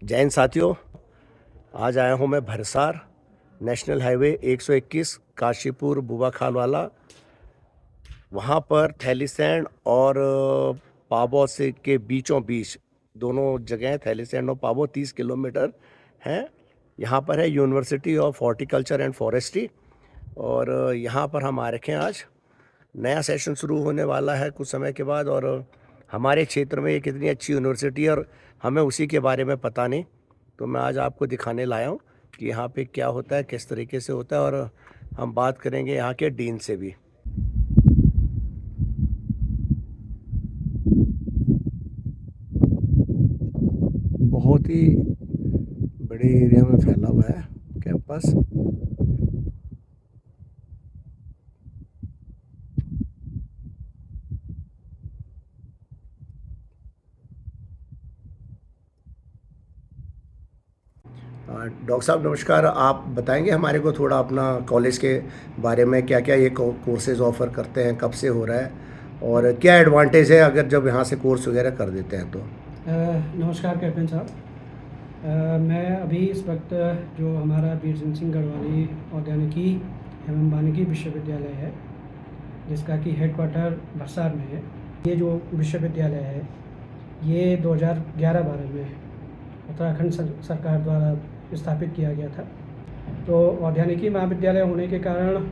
जय हिंद साथियों, आज आया हूँ मैं भरसार नेशनल हाईवे 121 काशीपुर बुबा खाल वाला। वहाँ पर थैलीसैंड और पाबौ से के बीचों बीच दोनों जगह थैलीसैंड और पाबौ 30 किलोमीटर हैं। यहाँ पर है university of horticulture and forestry और यहाँ पर हम आ रखे हैं। आज नया सेशन शुरू होने वाला है कुछ समय के बाद और हमारे क्षेत्र में एक इतनी अच्छी यूनिवर्सिटी है और हमें उसी के बारे में पता नहीं, तो मैं आज आपको दिखाने लाया हूँ कि यहाँ पे क्या होता है, किस तरीके से होता है और हम बात करेंगे यहाँ के डीन से भी। बहुत ही बड़े एरिया में फैला हुआ है कैंपस। डॉक्टर साहब नमस्कार, आप बताएंगे हमारे को थोड़ा अपना कॉलेज के बारे में, क्या क्या ये कोर्सेज ऑफ़र करते हैं, कब से हो रहा है और क्या एडवांटेज है अगर जब यहाँ से कोर्स वगैरह कर देते हैं तो। नमस्कार कैप्टन साहब। मैं अभी इस वक्त जो हमारा वीर सिंह गढ़वाली औद्यानिकी एवं वानिकी विश्वविद्यालय है, जिसका कि हेडक्वार्टर भरसार में है, ये जो विश्वविद्यालय है ये 2011-12 में उत्तराखंड सरकार द्वारा स्थापित किया गया था। तो औद्यानिकी महाविद्यालय होने के कारण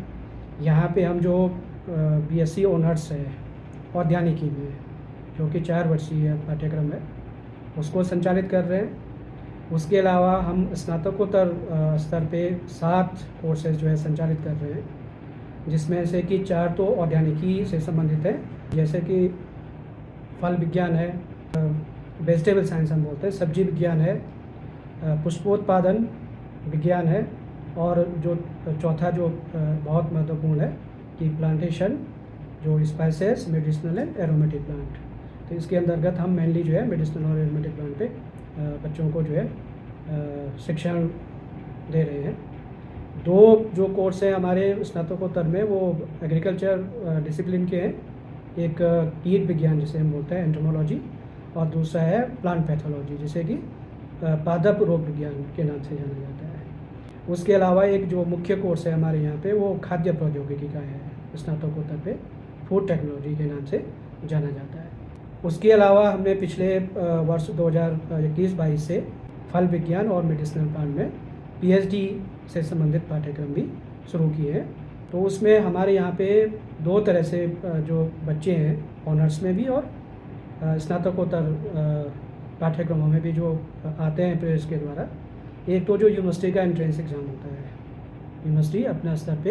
यहाँ पे हम जो बीएससी ऑनर्स है औद्यानिकी में, जो कि 4 वर्षीय पाठ्यक्रम है, उसको संचालित कर रहे हैं। उसके अलावा हम स्नातकोत्तर स्तर पे 7 कोर्सेज जो है संचालित कर रहे हैं, जिसमें से कि 4 तो औद्यानिकी से संबंधित है, जैसे कि फल विज्ञान है, वेजिटेबल साइंस हम बोलते हैं, सब्जी विज्ञान है, पुष्पोत्पादन विज्ञान है, और जो चौथा जो बहुत महत्वपूर्ण है कि प्लांटेशन, जो spices, medicinal and aromatic plant. तो इसके अंतर्गत हम मेनली जो है मेडिसिनल और एरोमेटिक प्लांट पे बच्चों को जो है शिक्षण दे रहे हैं। 2 जो कोर्स हैं हमारे स्नातकोत्तर में वो एग्रीकल्चर डिसिप्लिन के हैं। एक कीट विज्ञान जिसे हम बोलते हैं एंटोमोलॉजी, और दूसरा है प्लांट पैथोलॉजी जिसे कि पादप रोग विज्ञान के नाम से जाना जाता है। उसके अलावा एक जो मुख्य कोर्स है हमारे यहाँ पे वो खाद्य प्रौद्योगिकी का है, स्नातकोत्तर पे फूड टेक्नोलॉजी के नाम से जाना जाता है। उसके अलावा हमने पिछले वर्ष 2021-22 से फल विज्ञान और मेडिसिनल प्लांट में पीएचडी से संबंधित पाठ्यक्रम भी शुरू किए हैं। तो उसमें हमारे यहाँ पे 2 तरह से जो बच्चे हैं ऑनर्स में भी और स्नातकोत्तर पाठ्यक्रमों में भी जो आते हैं प्रेस के द्वारा। एक तो जो यूनिवर्सिटी का एंट्रेंस एग्ज़ाम होता है, यूनिवर्सिटी अपने स्तर पे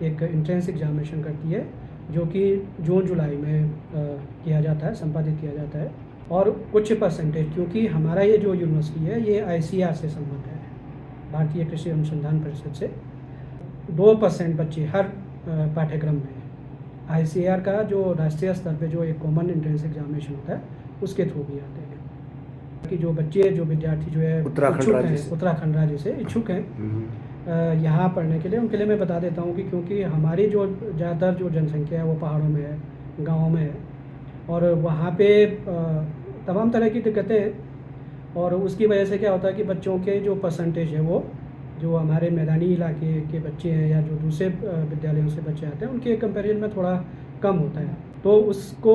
एक एंट्रेंस एग्जामिनेशन करती है, जो कि जून जुलाई में किया जाता है, संपादित किया जाता है। और कुछ परसेंटेज, क्योंकि हमारा ये जो यूनिवर्सिटी है ये आईसीआर से संबद्ध है, भारतीय कृषि अनुसंधान परिषद से, 2% बच्चे हर पाठ्यक्रम में आईसीआर का जो राष्ट्रीय स्तर पे जो एक कॉमन एंट्रेंस एग्जामिनेशन होता है उसके थ्रू भी आते हैं। कि जो बच्चे, जो विद्यार्थी जो है उत्तराखंड राज्य से इच्छुक हैं यहाँ पढ़ने के लिए, उनके लिए मैं बता देता हूँ कि क्योंकि हमारी जो ज़्यादातर जो जनसंख्या है वो पहाड़ों में है, गाँवों में है, और वहाँ पे तमाम तरह की दिक्कतें हैं, और उसकी वजह से क्या होता है कि बच्चों के जो परसेंटेज है वो जो हमारे मैदानी इलाके के बच्चे हैं या जो दूसरे विद्यालयों से बच्चे आते हैं उनके कंपैरिजन में थोड़ा कम होता है। तो उसको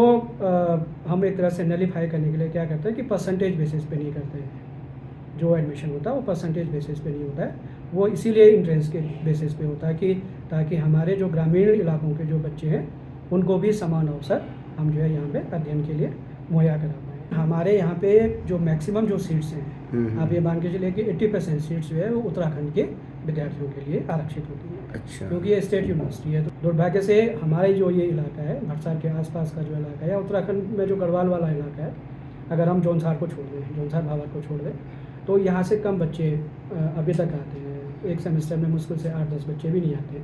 हम एक तरह से नलीफाई करने के लिए क्या करते हैं कि परसेंटेज बेसिस पे नहीं करते हैं। जो एडमिशन होता है वो परसेंटेज बेसिस पे नहीं होता है, वो इसीलिए इंट्रेंस के बेसिस पे होता है कि ताकि हमारे जो ग्रामीण इलाकों के जो बच्चे हैं उनको भी समान अवसर हम जो है यहाँ पे अध्ययन के लिए मुहैया करा पाएँ। हमारे यहाँ पे जो मैक्सिमम जो सीट्स हैं, आप ये मान के चलिए कि 80% सीट्स जो है वो उत्तराखंड के विद्यार्थियों के लिए आरक्षित होती है। अच्छा। क्योंकि ये स्टेट यूनिवर्सिटी है। तो दुर्भाग्य से हमारे जो ये इलाका है, भरसार के आसपास का जो इलाका है, या उत्तराखंड में जो गढ़वाल वाला इलाका है, अगर हम जौनसार को छोड़ दें, जौनसार भावर को छोड़ दें, तो यहाँ से कम बच्चे अभी तक आते हैं। एक सेमेस्टर में मुश्किल से 8-10 बच्चे भी नहीं आते।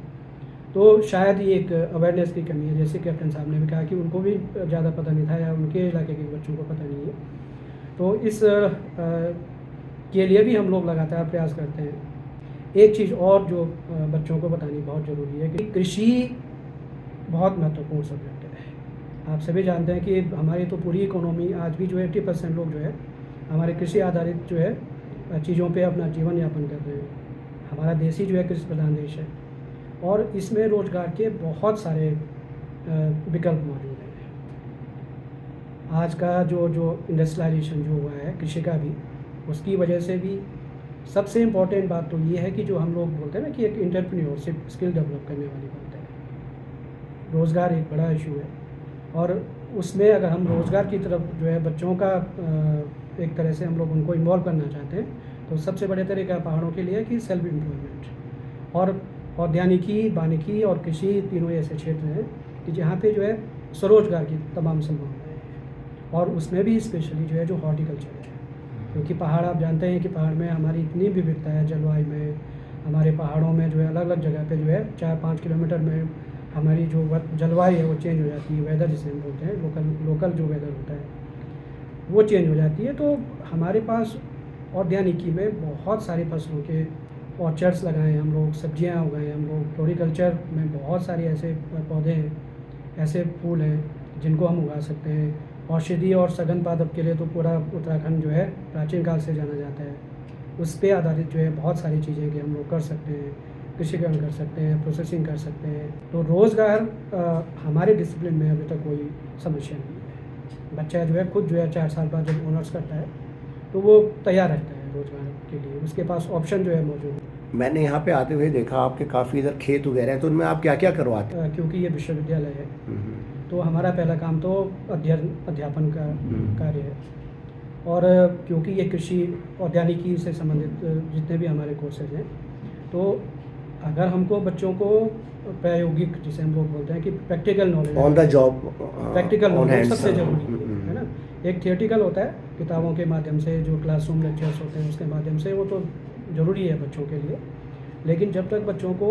तो शायद ये एक अवेयरनेस की कमी है, जैसे कैप्टन साहब ने भी कहा कि उनको भी ज़्यादा पता नहीं था या उनके इलाके के बच्चों को पता नहीं है। तो इस के लिए भी हम लोग लगातार प्रयास करते हैं। एक चीज़ और जो बच्चों को बतानी बहुत ज़रूरी है कि कृषि बहुत महत्वपूर्ण सब्जेक्ट है। आप सभी जानते हैं कि हमारी तो पूरी इकोनॉमी आज भी जो है 80% लोग जो है हमारे कृषि आधारित जो है चीज़ों पे अपना जीवन यापन कर रहे हैं। हमारा देश ही जो है कृषि प्रधान देश है और इसमें रोज़गार के बहुत सारे विकल्प मौजूद हैं। आज का जो जो इंडस्ट्रियलाइजेशन जो हुआ है कृषि का भी, उसकी वजह से भी सबसे इम्पोर्टेंट बात तो ये है कि जो हम लोग बोलते हैं ना कि एक एंटरप्रेन्योरशिप स्किल डेवलप करने वाली बात है। रोज़गार एक बड़ा इशू है और उसमें अगर हम रोज़गार की तरफ जो है बच्चों का एक तरह से हम लोग उनको इन्वॉल्व करना चाहते हैं तो सबसे बड़े तरीका पहाड़ों के लिए कि सेल्फ एम्प्लॉयमेंट। और औद्यानिकी, वानिकी और कृषि तीनों ऐसे क्षेत्र हैं कि जहाँ पे जो है स्वरोजगार की तमाम संभावनाएँ हैं और उसमें भी स्पेशली जो है जो हॉर्टिकल्चर है, क्योंकि पहाड़ आप जानते हैं कि पहाड़ में हमारी इतनी विविधता है जलवायु में। हमारे पहाड़ों में जो है अलग अलग जगह पे जो है 4-5 किलोमीटर में हमारी जो जलवायु है वो चेंज हो जाती है। वेदर जिसे हम बोलते हैं लोकल जो वेदर होता है वो चेंज हो जाती है। तो हमारे पास औद्यानिकी में बहुत सारी फसलों के ऑर्चर्ड्स लगाए हैं हम लोग, सब्जियां उगाए हैं हम लोग। फ्लोरिकल्चर में बहुत सारे ऐसे पौधे हैं, ऐसे फूल हैं जिनको हम उगा सकते हैं। औषधि और सघन पादप के लिए तो पूरा उत्तराखंड जो है प्राचीन काल से जाना जाता है। उस पे आधारित जो है बहुत सारी चीज़ें कि हम लोग कर सकते हैं, कृषिकरण कर सकते हैं, प्रोसेसिंग कर सकते हैं। तो रोज़गार हमारे डिसिप्लिन में अभी तक कोई समस्या नहीं है। बच्चा जो है खुद जो है 4 साल बाद जब ऑनर्स करता है तो वो तैयार रहता है रोज़गार के लिए, उसके पास ऑप्शन जो है मौजूद है। मैंने यहाँ पे आते हुए देखा आपके काफ़ी इधर खेत वगैरह हैं, तो उनमें आप क्या क्या करवाते हैं? क्योंकि ये विश्वविद्यालय है हम्म, तो हमारा पहला काम तो अध्यापन का कार्य है। और क्योंकि ये कृषि औद्यानिकी से संबंधित जितने भी हमारे कोर्सेज हैं, तो अगर हमको बच्चों को प्रायोगिक जिसे हम लोग बोलते हैं कि practical knowledge, on the job, practical on knowledge hand सबसे ज़रूरी है ना। एक थियोरेटिकल होता है किताबों के माध्यम से, जो क्लासरूम लेक्चर्स होते हैं उसके माध्यम से, वो तो ज़रूरी है बच्चों के लिए। लेकिन जब तक बच्चों को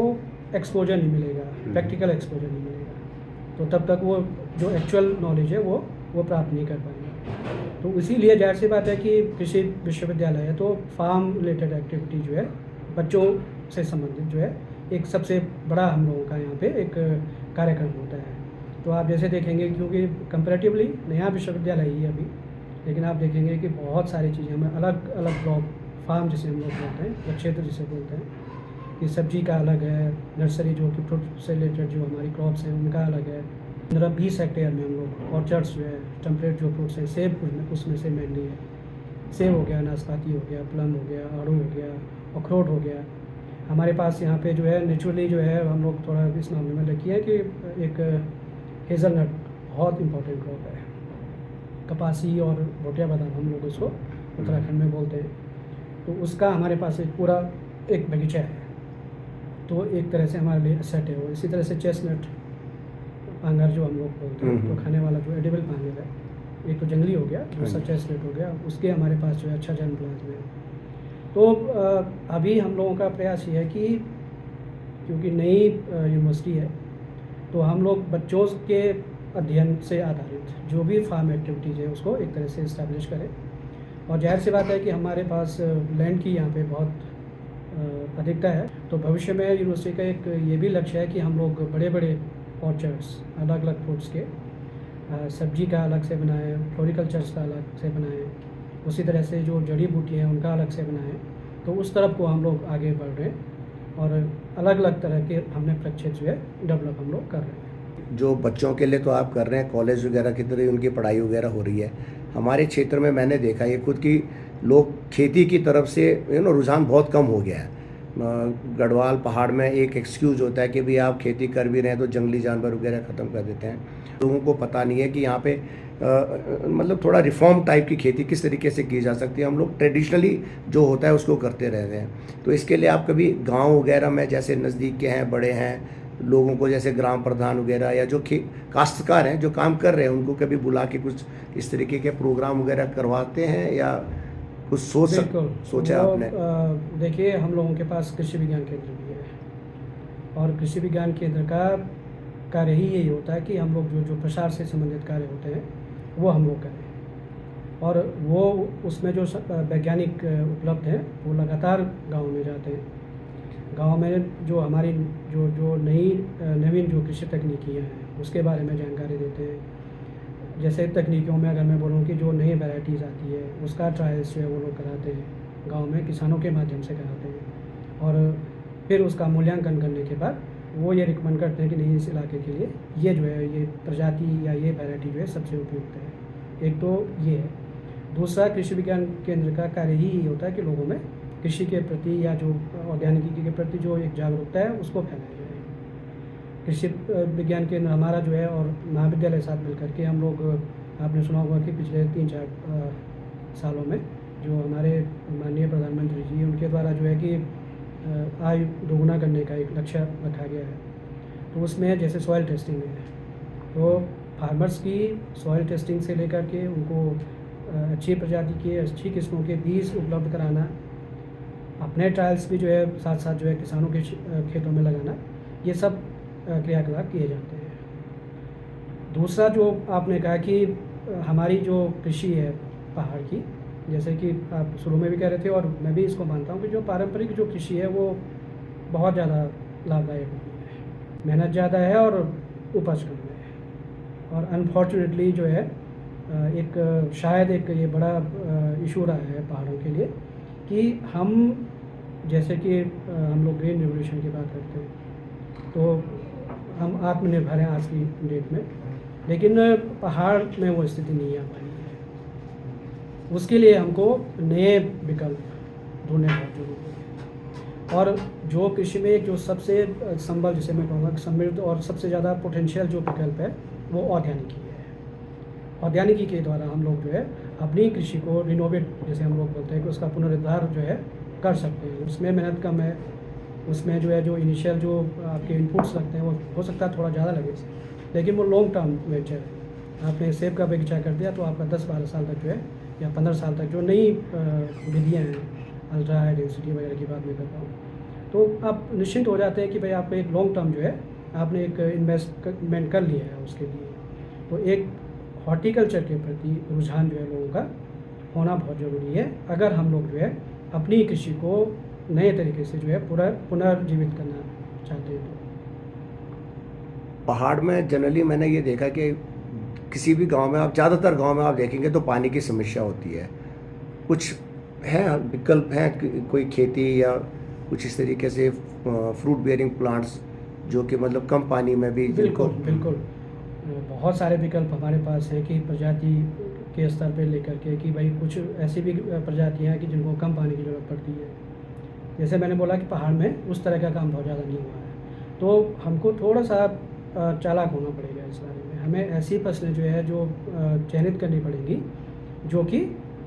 एक्सपोजर नहीं मिलेगा, प्रैक्टिकल एक्सपोजर नहीं मिलेगा, तो तब तक वो जो एक्चुअल नॉलेज है वो प्राप्त नहीं कर पाएंगे। तो इसीलिए जाहिर सी बात है कि कृषि विश्वविद्यालय है तो फार्म रिलेटेड एक्टिविटी जो है बच्चों से संबंधित जो है एक सबसे बड़ा हम लोगों का यहाँ पे एक कार्यक्रम होता है। तो आप जैसे देखेंगे, क्योंकि कंपैरेटिवली नया विश्वविद्यालय ही है अभी, लेकिन आप देखेंगे कि बहुत सारी चीज़ें हमें अलग अलग ब्लॉक, फार्म जिसे हम लोग बोलते हैं, प्रक्षेत्र जिसे बोलते हैं, कि सब्जी का अलग है, नर्सरी जो कि फ्रूट से रिलेटेड जो हमारी क्रॉप्स हैं उनका अलग है। 15-20 हेक्टेयर में हम लोग ऑर्चर्ड्स जो है, टेम्परेट जो फ्रूट्स हैं, सेब उसमें से मेनली है। सेब हो गया, नाशपाती हो गया, प्लम हो गया, आड़ू हो गया, अखरोट हो गया। हमारे पास यहाँ पे जो है नेचुरली जो है हम लोग थोड़ा इस मामले में रखी है कि एक हेज़लनट बहुत इम्पोर्टेंट क्रॉप है। कपासी और भोटिया बादाम हम लोग उसको उत्तराखंड में बोलते हैं। तो उसका हमारे पास एक पूरा एक बगीचा है, तो एक तरह से हमारे लिए सेट है वो। इसी तरह से चेस्टनट पांगर जो हम लोग बोलते हैं, तो खाने वाला जो एडिबल पांगर है, एक तो जंगली हो गया, दूसरा चेस्टनट हो गया, उसके हमारे पास जो है अच्छा जन्म प्लाज्म है। तो अभी हम लोगों का प्रयास ये है कि क्योंकि नई यूनिवर्सिटी है तो हम लोग बच्चों के अध्ययन से आधारित जो भी फार्म एक्टिविटीज़ है उसको एक तरह से इस्टेब्लिश करें। और जाहिर सी बात है कि हमारे पास लैंड की यहाँ पे बहुत अधिकता है, तो भविष्य में यूनिवर्सिटी का एक ये भी लक्ष्य है कि हम लोग बड़े बड़े ऑर्चर्ड्स अलग अलग फ्रूट्स के, सब्जी का अलग से बनाएं, फ्लोरिकल्चर्स का अलग से बनाएं, उसी तरह से जो जड़ी बूटी हैं उनका अलग से बनाएं। तो उस तरफ को हम लोग आगे बढ़ रहे हैं और अलग अलग तरह के हमने प्रक्षेत्र जो है डेवलप हम लोग कर रहे हैं। जो बच्चों के लिए तो आप कर रहे हैं, कॉलेज वगैरह की तरह उनकी पढ़ाई वगैरह हो रही है। हमारे क्षेत्र में मैंने देखा ये खुद की लोग खेती की तरफ से रुझान बहुत कम हो गया है। गढ़वाल पहाड़ में एक एक्सक्यूज़ होता है कि भाई आप खेती कर भी रहे हैं तो जंगली जानवर वगैरह ख़त्म कर देते हैं। लोगों को पता नहीं है कि यहाँ पे मतलब थोड़ा रिफॉर्म टाइप की खेती किस तरीके से की जा सकती है। हम लोग ट्रेडिशनली जो होता है उसको करते रहते हैं। तो इसके लिए आप कभी गाँव वगैरह में जैसे नज़दीक के हैं, बड़े हैं लोगों को, जैसे ग्राम प्रधान वगैरह या जो काश्तकार हैं जो काम कर रहे हैं, उनको कभी बुला के कुछ इस तरीके के प्रोग्राम वगैरह करवाते हैं या कुछ सोचा आपने? देखिए, हम लोगों के पास कृषि विज्ञान केंद्र भी है और कृषि विज्ञान केंद्र का कार्य ही यही होता है कि हम लोग जो प्रसार से संबंधित कार्य होते हैं वो हम लोग करें। और वो उसमें जो वैज्ञानिक उपलब्ध हैं वो लगातार गाँव में जाते हैं। गांव में जो हमारी जो नवीन जो कृषि तकनीकियाँ हैं उसके बारे में जानकारी देते हैं। जैसे तकनीकियों में अगर मैं बोलूँ कि जो नई वैराइटीज़ आती है उसका ट्रायल्स जो है वो लोग कराते हैं। गांव में किसानों के माध्यम से कराते हैं, और फिर उसका मूल्यांकन करने के बाद वो ये रिकमेंड करते हैं कि नहीं, इस इलाके के लिए ये जो है ये प्रजाति या ये वैरायटी जो है सबसे उपयुक्त है। एक तो ये है। दूसरा, कृषि विज्ञान केंद्र का कार्य ही ये होता है कि लोगों में कृषि के प्रति या जो औद्यानिकी के प्रति जो एक जागरूकता है उसको फैलाया जाए। कृषि विज्ञान केंद्र हमारा जो है और महाविद्यालय साथ मिल करके हम लोग, आपने सुना होगा कि पिछले 3-4 सालों में जो हमारे माननीय प्रधानमंत्री जी उनके द्वारा जो है कि आय दोगुना करने का एक लक्ष्य रखा गया है। तो उसमें जैसे सॉइल टेस्टिंग है, तो फार्मर्स की सॉइल टेस्टिंग से लेकर के उनको अच्छी प्रजाति के अच्छी किस्मों के बीज उपलब्ध कराना, अपने ट्रायल्स भी जो है साथ साथ जो है किसानों के खेतों में लगाना, ये सब क्रियाकलाप किए जाते हैं। दूसरा, जो आपने कहा कि हमारी जो कृषि है पहाड़ की, जैसे कि आप शुरू में भी कह रहे थे और मैं भी इसको मानता हूँ कि जो पारंपरिक जो कृषि है वो बहुत ज़्यादा लाभदायक होती है, मेहनत ज़्यादा है और उपज कम है। और अनफॉर्चुनेटली जो है एक शायद एक ये बड़ा इशू रहा है पहाड़ों के लिए कि हम जैसे कि हम लोग ग्रीन रेवोल्यूशन की बात करते हैं तो हम आत्मनिर्भर हैं आज की डेट में, लेकिन पहाड़ में वो स्थिति नहीं आ पाई है। उसके लिए हमको नए विकल्प ढूंढने बहुत जरूरी है। और जो कृषि में जो सबसे संबल, जिसे मैं कहूँगा समृद्ध और सबसे ज़्यादा पोटेंशियल जो विकल्प है वो औद्यानिकी है। औद्यानिकी के द्वारा हम लोग जो है अपनी कृषि को रिनोवेट, जैसे हम लोग बोलते हैं कि उसका पुनरुद्धार जो है कर सकते हैं। उसमें मेहनत कम है, उसमें जो है जो इनिशियल जो आपके इनपुट्स लगते हैं वो हो सकता है थोड़ा ज़्यादा लगे, लेकिन वो लॉन्ग टर्म वेंचर है। आपने सेब का बगीचा कर दिया तो आपका 10-12 साल तक जो है या 15 साल तक जो नई विधियाँ हैं, अल्ट्रा हाई डेंसिटी वगैरह की बात मैं करता हूँ, तो आप निश्चिंत हो जाते हैं कि भाई आपको एक लॉन्ग टर्म जो है आपने एक इन्वेस्टमेंट कर लिया है उसके लिए। तो एक हॉर्टिकल्चर के प्रति रुझान जो है लोगों का होना बहुत ज़रूरी है, अगर हम लोग जो है अपनी कृषि को नए तरीके से जो है पुनर्जीवित करना चाहते हैं। तो पहाड़ में जनरली मैंने ये देखा कि किसी भी गांव में, आप ज़्यादातर गांव में आप देखेंगे तो पानी की समस्या होती है। कुछ हैं विकल्प हैं, कोई खेती या कुछ इस तरीके से फ्रूट बेयरिंग प्लांट्स जो कि मतलब कम पानी में भी बिल्कुल बहुत सारे विकल्प हमारे पास हैं कि प्रजाति के स्तर पे लेकर के कि भाई कुछ ऐसी भी प्रजातियां हैं कि जिनको कम पानी की ज़रूरत पड़ती है। जैसे मैंने बोला कि पहाड़ में उस तरह का काम बहुत ज़्यादा नहीं हुआ है, तो हमको थोड़ा सा चालाक होना पड़ेगा इस बारे में। हमें ऐसी फसलें जो है जो चयनित करनी पड़ेंगी जो कि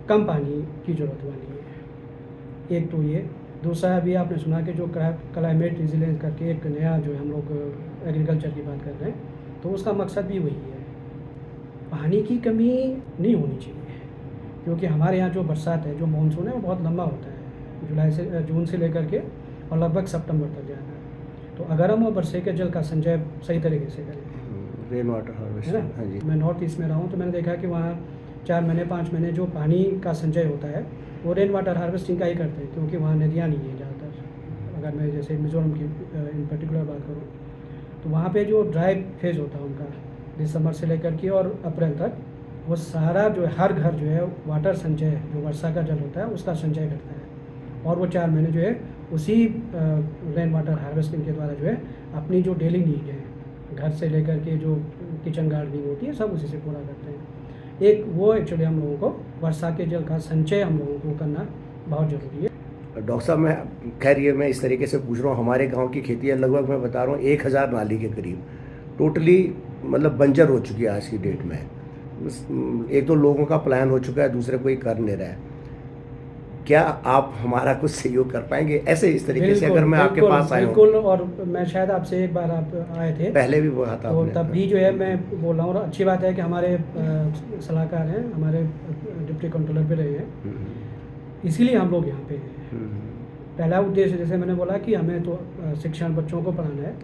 कम पानी की ज़रूरत वाली है। एक तो ये। दूसरा, अभी आपने सुना कि जो क्लाइमेट रेजिलियंस करके एक नया जो है हम लोग एग्रीकल्चर की बात कर रहे हैं, तो उसका मकसद भी वही है। पानी की कमी नहीं होनी चाहिए, क्योंकि हमारे यहाँ जो बरसात है, जो मानसून है, वो बहुत लंबा होता है, जून से लेकर के और लगभग सितंबर तक जाता है। तो अगर हम वो बरसे के जल का संचय सही तरीके से करें, रेन वाटर हार्वेस्ट, है ना। मैं नॉर्थ ईस्ट में रहा हूँ तो मैंने देखा कि वहाँ 4 महीने 5 महीने जो पानी का संचय होता है वो रेन वाटर हार्वेस्टिंग का ही करते हैं, क्योंकि वहाँ नदियाँ नहीं हैं ज़्यादातर। अगर मैं जैसे मिज़ोरम की इन पर्टिकुलर बात करूँ तो वहाँ पे जो ड्राई फेज होता है उनका दिसंबर से लेकर के और अप्रैल तक, वो सारा जो है हर घर जो है वाटर संचय, जो वर्षा का जल होता है उसका संचय करता है, और वो 4 महीने जो है उसी रेन वाटर हार्वेस्टिंग के द्वारा जो है अपनी जो डेली नीड है, घर से लेकर के जो किचन गार्डनिंग होती है, सब उसी से पूरा करते हैं। एक वो एक्चुअली हम लोगों को वर्षा के जल का संचय हम लोगों को करना बहुत ज़रूरी है। डॉक्टर साहब, मैं खैर ये मैं इस तरीके से पूछ रहा हूँ, हमारे गांव की खेती है लगभग मैं बता रहा हूँ 1000 नाली के करीब टोटली मतलब बंजर हो चुकी है आज की डेट में। एक तो लोगों का प्लान हो चुका है, दूसरे कोई कर नहीं रहा है। क्या आप हमारा कुछ सहयोग कर पाएंगे ऐसे इस तरीके से, अगर मैं आपके पास आया हूँ? बिल्कुल, और मैं शायद आपसे एक बार आप आए थे, पहले भी बोला था तो आपने। तब भी जो है मैं बोल रहा हूँ, और अच्छी बात है कि हमारे सलाहकार हैं, हमारे डिप्टी कंट्रोलर भी रहे हैं, इसीलिए हम लोग यहाँ पे हैं। पहला उद्देश्य, जैसे मैंने बोला कि हमें तो शिक्षण बच्चों को पढ़ाना है,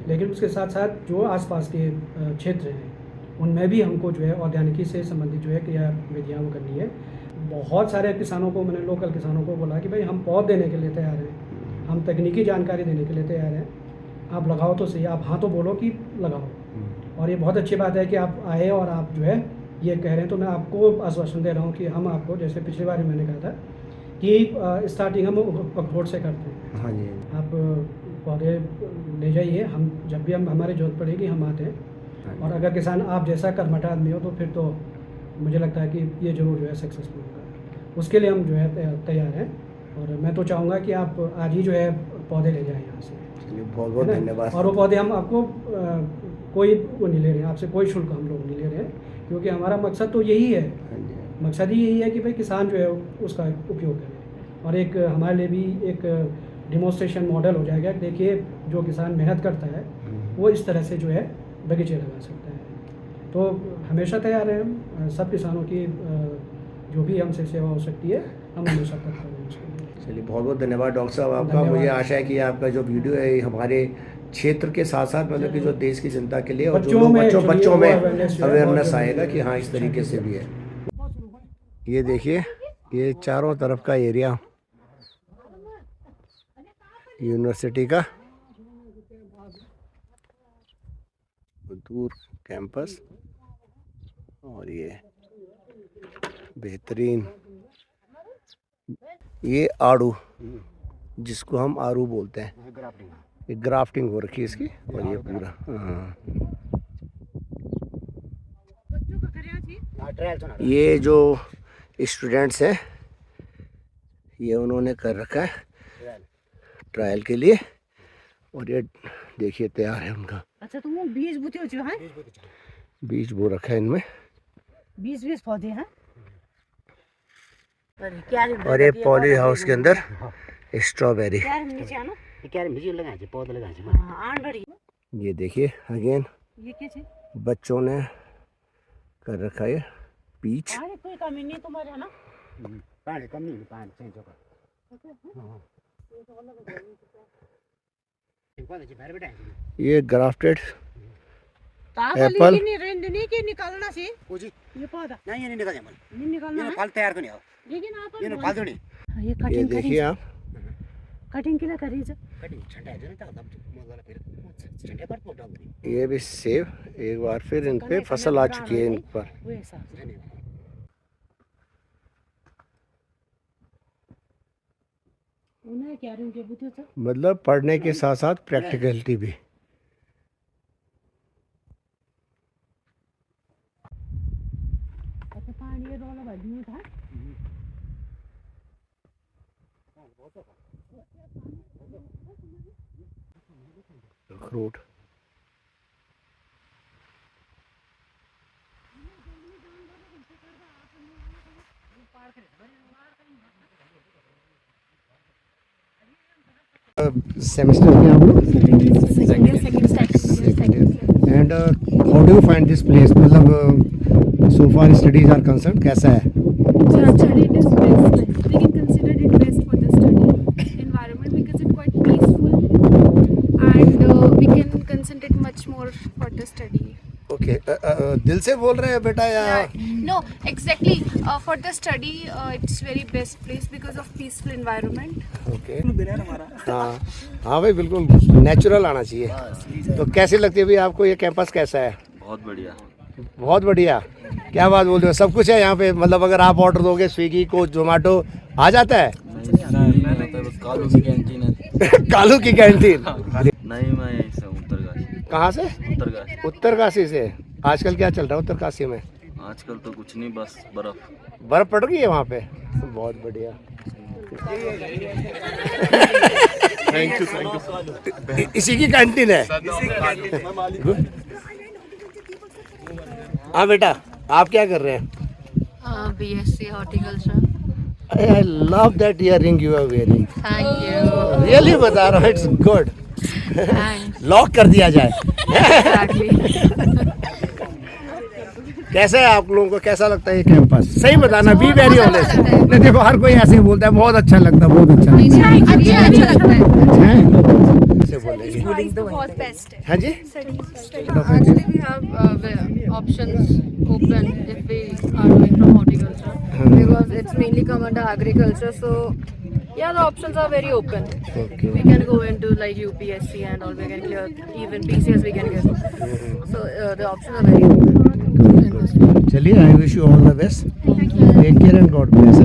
लेकिन उसके साथ साथ जो आसपास के क्षेत्र हैं उनमें भी हमको जो है औद्यानिकी से संबंधित जो है क्रियाविधियाँ वो करनी है। बहुत सारे किसानों को, मैंने लोकल किसानों को बोला कि भाई हम पौध देने के लिए तैयार हैं, हम तकनीकी जानकारी देने के लिए तैयार हैं, आप लगाओ तो सही, आप हाँ तो बोलो कि लगाओ। और ये बहुत अच्छी बात है कि आप आए और आप जो है ये कह रहे हैं, तो मैं आपको आश्वासन दे रहा हूँ कि हम आपको, जैसे पिछली बार मैंने कहा था कि स्टार्टिंग हम अखरोट से करते हैं। हाँ जी। आप पौधे ले जाइए, हम जब भी हम हमारी ज़रूरत पड़ेगी हम आते हैं। हाँ जी। और अगर किसान आप जैसा कर्मठ आदमी हो तो फिर तो मुझे लगता है कि ये ज़रूर जो है सक्सेसफुल होगा। उसके लिए हम जो है तैयार हैं, और मैं तो चाहूँगा कि आप आज ही जो है पौधे ले जाएँ यहाँ से, चलिए बहुत बहुत है ना? धन्यवाद। और वो पौधे हम आपको कोई वो नहीं ले रहे हैं, आपसे कोई शुल्क हम लोग नहीं ले रहे हैं, क्योंकि हमारा मकसद तो यही है। हाँ जी। मकसद ही यही है कि भाई किसान जो है उसका उपयोग करे, और एक हमारे लिए भी एक डिमोन्स्ट्रेशन मॉडल हो जाएगा। देखिए, जो किसान मेहनत करता है वो इस तरह से जो है बगीचे लगा सकता है। तो हमेशा तैयार हैं हम, सब किसानों की जो भी हमसे सेवा हो सकती है हम हमेशा तत्पर हैं उसके लिए। चलिए बहुत बहुत धन्यवाद डॉक्टर साहब आपका। धन्यवाद। मुझे आशा है कि आपका जो वीडियो है ये हमारे क्षेत्र के साथ साथ मतलब कि जो देश की जनता के लिए और जो बच्चों लोग में बच्चों actually बच्चों में वो awareness जो है अवेयरनेस बहुत आएगा जरूरी कि है। हाँ इस तरीके से भी है। ये देखिए, ये चारों तरफ का एरिया यूनिवर्सिटी का, दूर कैंपस, और ये बेहतरीन, ये आड़ू जिसको हम आड़ू बोलते हैं, ये ग्राफ्टिंग हो रखी है इसकी, और ये पूरा हाँ। ये जो स्टूडेंट्स हैं ये उन्होंने कर रखा है ट्रायल के लिए, और ये देखिए तैयार है उनका। अच्छा, तो वो बीज बुते हो जो है, बीज बो रखा है इनमें, 20 पौधे हैं। और ये पॉली हाउस के अंदर स्ट्रॉबेरी। यार नीचे आना, क्या मिजी लगा है पौधा लगा है। हाँ आन बड़ी। ये देखिए अगेन ये क्या है? बच्चों ने कर रखा है पीच। अरे कोई कमी नहीं तुम्हारे, है ना? पानी कम नहीं, पानी चेंज होगा। ये ग्राफ्टेड ताकि एप्पल। नहीं रेंज नहीं कि निकालना से कुछ ये पौधा नहीं, ये नहीं निकल जाए, नहीं निकालना ये है। फल तैयार करनी हो, लेकिन आप ये फल थोड़ी ये ये कटिंग देखिए आप, कटिंग के लिए करी जा। कटिंग ठंडा है जो ना, तब मोला फिर ठंडे पर पोट डाल दी। ये भी सेब, एक बार फिर इन पे फसल आ चुकी है इन पर। वो हिसाब से उन्हें क्या रंग के बुते तो मतलब पढ़ने के साथ साथ प्रैक्टिकलिटी भी। अच्छा पानी ये रोला भरनी था। अखरोट सेमेस्टर में आप लोग and how do you find this place, मतलब सो फार स्टडीज आर कंसर्न कैसा है? So actually it is best. We can consider it best for the study environment because it's quite peaceful and we can concentrate much more for the study. Okay दिल से बोल रहे हैं बेटा या? No, exactly. For the study, it's very best place because of peaceful environment. Okay हाँ हाँ भाई बिल्कुल नेचुरल आना चाहिए। तो कैसी लगती है भाई आपको ये कैंपस कैसा है? बहुत बढ़िया। बहुत बढ़िया, क्या बात बोल रहे हो, सब कुछ है यहाँ पे, मतलब अगर आप ऑर्डर दोगे स्विगी को जोमेटो आ जाता है? नहीं, कालू की कैंटीन है। कालू की कैंटीन? नहीं, मैं यहीं से उत्तरकाशी। कहाँ से? उत्तरकाशी। उत्तरकाशी से। आजकल क्या चल रहा है उत्तरकाशी में? आजकल तो कुछ नहीं, बस बर्फ पड़ रही है वहाँ पे? बहुत बढ़िया, थैंक यू। इसी की कैंटीन है? हाँ बेटा, आप क्या कर रहे हैं? BSc Horticulture. I love that earring you are wearing. Thank you. Really बता रहा हूँ, it's good. Thanks. लॉक कर दिया जाए। Exactly. कैसा है आप लोगों को, कैसा लगता है ये कैंपस? सही बताना, बी वेरी ऑनेस्ट। नहीं देखो हर कोई ऐसे ही बोलता है, बहुत अच्छा लगता है, बहुत अच्छा लगता है। अच्छा लगता है। हैं? ऐसे बोलेंगे। Studies तो बहुत best है। हाँ जी? Actually, we have options open if we are doing from horticulture because it's mainly come under agriculture. So yeah, the options are very open. Okay. We can go into like UPSC and all. We can clear even PCS. We can get. So the options are very open. चलिए, I wish you all the best, take care and God bless.